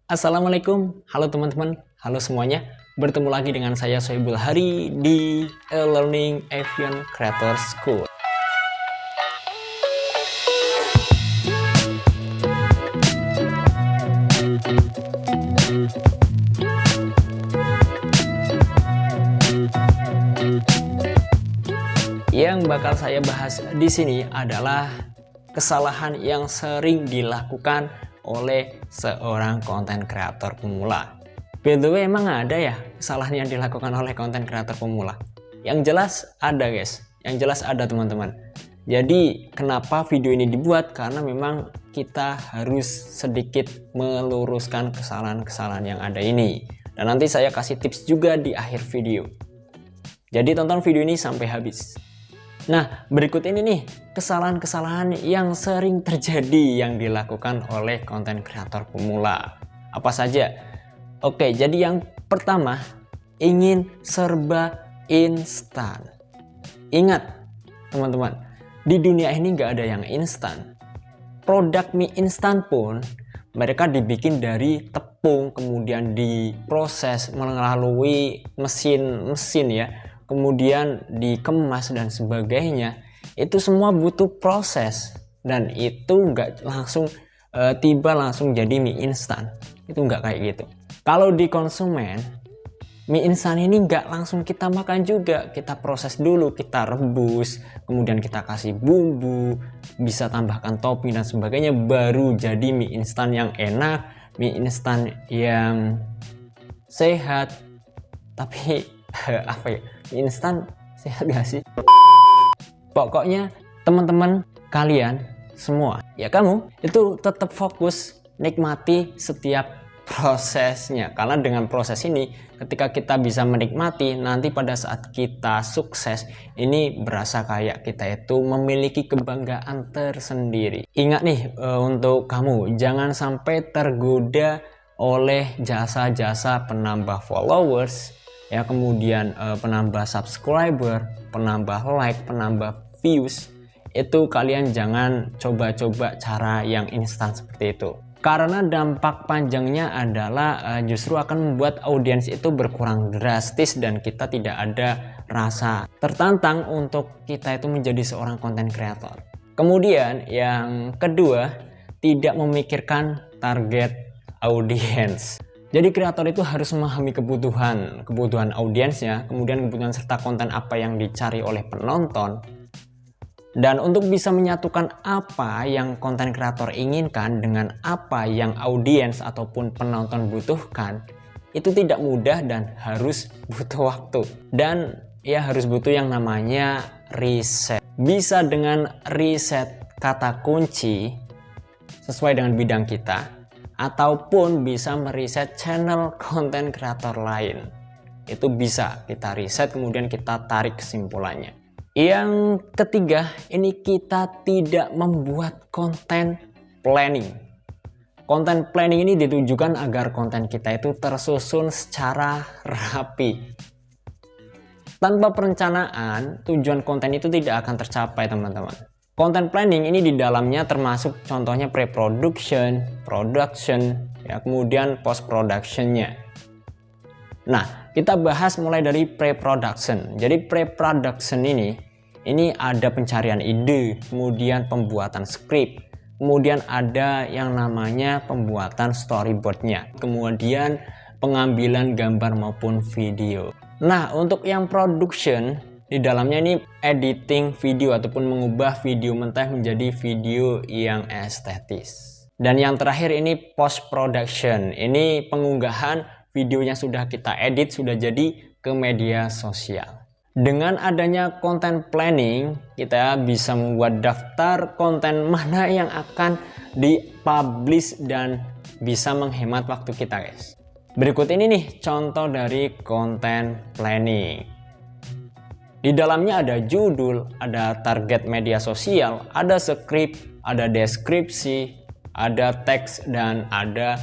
Assalamualaikum, halo teman-teman, halo semuanya. Bertemu lagi dengan saya Sohibul Hari di E-Learning Avian Creator School. Yang bakal saya bahas di sini adalah kesalahan yang sering dilakukan oleh seorang konten kreator pemula. By the way, emang ada ya kesalahan yang dilakukan oleh konten kreator pemula? Yang jelas ada guys, yang jelas ada teman-teman. Jadi kenapa video ini dibuat? Karena memang kita harus sedikit meluruskan kesalahan-kesalahan yang ada ini. Dan nanti saya kasih tips juga di akhir video. Jadi tonton video ini sampai habis. Nah, berikut ini nih kesalahan-kesalahan yang sering terjadi yang dilakukan oleh konten kreator pemula. Apa saja? Oke, jadi yang pertama, ingin serba instan. Ingat teman-teman, di dunia ini nggak ada yang instan. Produk mie instan pun mereka dibikin dari tepung, kemudian diproses melalui mesin ya, kemudian dikemas dan sebagainya. Itu semua butuh proses, dan itu nggak langsung tiba langsung jadi mie instan. Itu nggak kayak gitu. Kalau di konsumen, mie instan ini nggak langsung kita makan juga. Kita proses dulu, kita rebus, kemudian kita kasih bumbu, bisa tambahkan topping dan sebagainya, baru jadi mie instan yang enak, mie instan yang sehat. Tapi apa ya, mie instan sehat gak sih? Pokoknya teman-teman kalian semua, ya kamu itu tetap fokus nikmati setiap prosesnya. Karena dengan proses ini, ketika kita bisa menikmati, nanti pada saat kita sukses, ini berasa kayak kita itu memiliki kebanggaan tersendiri. Ingat nih, untuk kamu jangan sampai tergoda oleh jasa-jasa penambah followers, ya, kemudian penambah subscriber, penambah like, penambah views. Itu kalian jangan coba-coba cara yang instan seperti itu, karena dampak panjangnya adalah justru akan membuat audiens itu berkurang drastis dan kita tidak ada rasa tertantang untuk kita itu menjadi seorang konten kreator. Kemudian yang kedua, tidak memikirkan target audiens. Jadi kreator itu harus memahami kebutuhan audiensnya, kemudian kebutuhan serta konten apa yang dicari oleh penonton. Dan untuk bisa menyatukan apa yang konten kreator inginkan dengan apa yang audiens ataupun penonton butuhkan, itu tidak mudah dan harus butuh waktu. Dan ya harus butuh yang namanya riset. Bisa dengan riset kata kunci sesuai dengan bidang kita, ataupun bisa meriset channel konten kreator lain. Itu bisa kita riset, kemudian kita tarik kesimpulannya. Yang ketiga, ini kita tidak membuat konten planning. Konten planning ini ditujukan agar konten kita itu tersusun secara rapi. Tanpa perencanaan, tujuan konten itu tidak akan tercapai, teman-teman. Content planning ini di dalamnya termasuk contohnya pre-production, production, ya, kemudian post-productionnya. Nah, kita bahas mulai dari pre-production. Jadi pre-production ini ada pencarian ide, kemudian pembuatan skrip, kemudian ada yang namanya pembuatan storyboardnya, kemudian pengambilan gambar maupun video. Nah, untuk yang production, di dalamnya ini editing video ataupun mengubah video mentah menjadi video yang estetis. Dan yang terakhir ini post production. Ini pengunggahan videonya sudah kita edit, sudah jadi ke media sosial. Dengan adanya content planning, kita bisa membuat daftar konten mana yang akan dipublish dan bisa menghemat waktu kita, guys. Berikut ini nih contoh dari content planning. Di dalamnya ada judul, ada target media sosial, ada skrip, ada deskripsi, ada teks, dan ada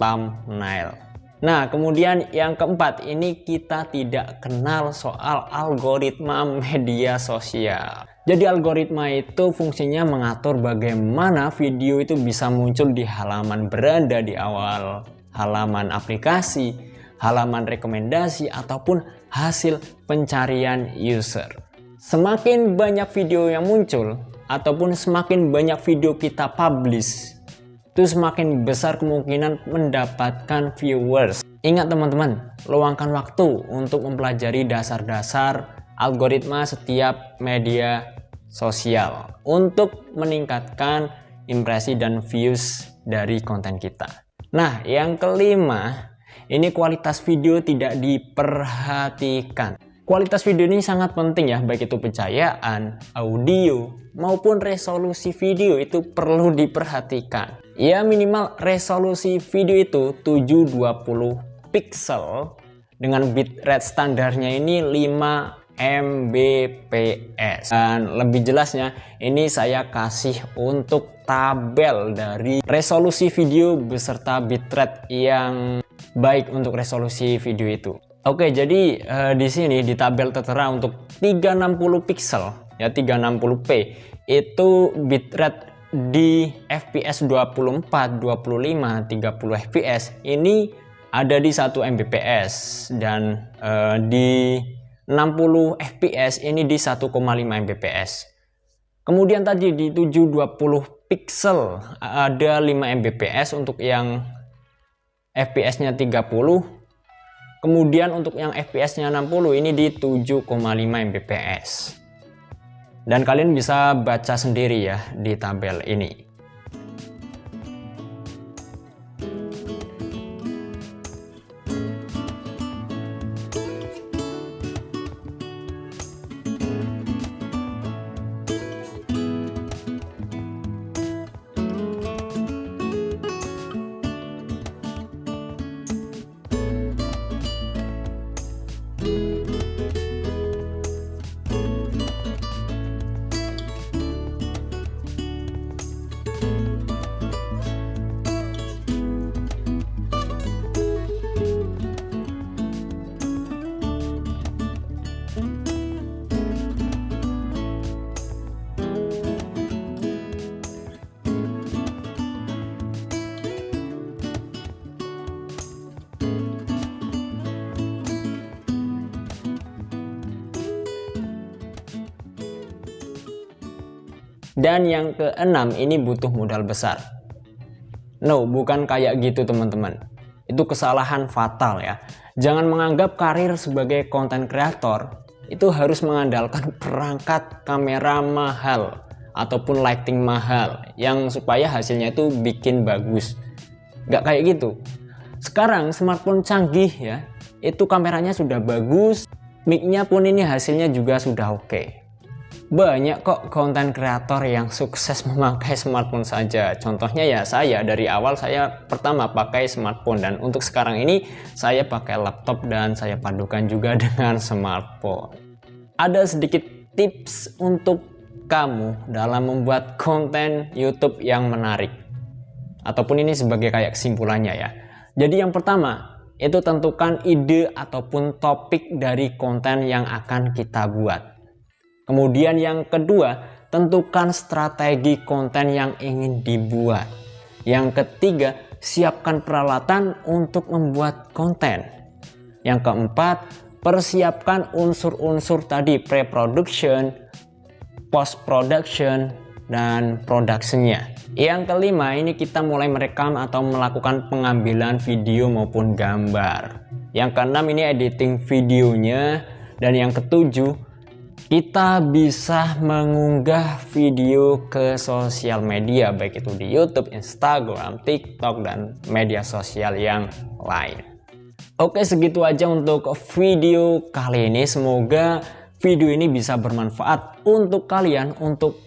thumbnail. Nah, kemudian yang keempat, ini kita tidak kenal soal algoritma media sosial. Jadi algoritma itu fungsinya mengatur bagaimana video itu bisa muncul di halaman beranda di awal halaman aplikasi, halaman rekomendasi, ataupun hasil pencarian user. Semakin banyak video yang muncul, ataupun semakin banyak video kita publish, itu semakin besar kemungkinan mendapatkan viewers. Ingat teman-teman, luangkan waktu untuk mempelajari dasar-dasar algoritma setiap media sosial untuk meningkatkan impresi dan views dari konten kita. Nah, yang kelima, ini kualitas video tidak diperhatikan. Kualitas video ini sangat penting ya, baik itu pencahayaan, audio, maupun resolusi video itu perlu diperhatikan. Ya, minimal resolusi video itu 720 pixel dengan bitrate standarnya ini 5 Mbps. Dan lebih jelasnya ini saya kasih untuk tabel dari resolusi video beserta bitrate yang baik untuk resolusi video itu. Oke, jadi di sini di tabel tertera untuk 360 pixel ya, 360p itu bitrate di fps 24, 25, 30 fps ini ada di 1 Mbps, dan di 60 fps ini di 1,5 Mbps. Kemudian tadi di 720 pixel ada 5 Mbps untuk yang fps nya 30. Kemudian untuk yang fps nya 60 ini di 7,5 Mbps. Dan kalian bisa baca sendiri ya di tabel ini. Dan yang keenam, ini butuh modal besar. No, bukan kayak gitu teman-teman. Itu kesalahan fatal ya. Jangan menganggap karir sebagai konten kreator itu harus mengandalkan perangkat kamera mahal ataupun lighting mahal yang supaya hasilnya itu bikin bagus. Nggak kayak gitu. Sekarang smartphone canggih ya, itu kameranya sudah bagus, mic-nya pun ini hasilnya juga sudah oke. Banyak kok konten kreator yang sukses memakai smartphone saja. Contohnya ya saya, dari awal saya pertama pakai smartphone, dan untuk sekarang ini saya pakai laptop dan saya padukan juga dengan smartphone. Ada sedikit tips untuk kamu dalam membuat konten YouTube yang menarik. Ataupun ini sebagai kayak kesimpulannya ya. Jadi yang pertama, itu tentukan ide ataupun topik dari konten yang akan kita buat. Kemudian yang kedua, tentukan strategi konten yang ingin dibuat. Yang ketiga, siapkan peralatan untuk membuat konten. Yang keempat, persiapkan unsur-unsur tadi, pre-production, post-production, dan production-nya. Yang kelima, ini kita mulai merekam atau melakukan pengambilan video maupun gambar. Yang keenam, ini editing videonya. Dan yang ketujuh, kita bisa mengunggah video ke sosial media, baik itu di YouTube, Instagram, TikTok, dan media sosial yang lain. Oke, segitu aja untuk video kali ini. Semoga video ini bisa bermanfaat untuk kalian, untuk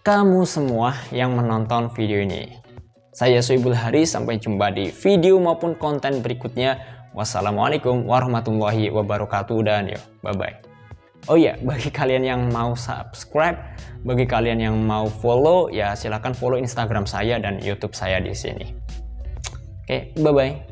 kamu semua yang menonton video ini. Saya Soebul Haris, sampai jumpa di video maupun konten berikutnya. Wassalamualaikum warahmatullahi wabarakatuh, dan yo, bye-bye. Oh iya, bagi kalian yang mau subscribe, bagi kalian yang mau follow, ya silahkan follow Instagram saya dan YouTube saya di sini. Oke, bye-bye.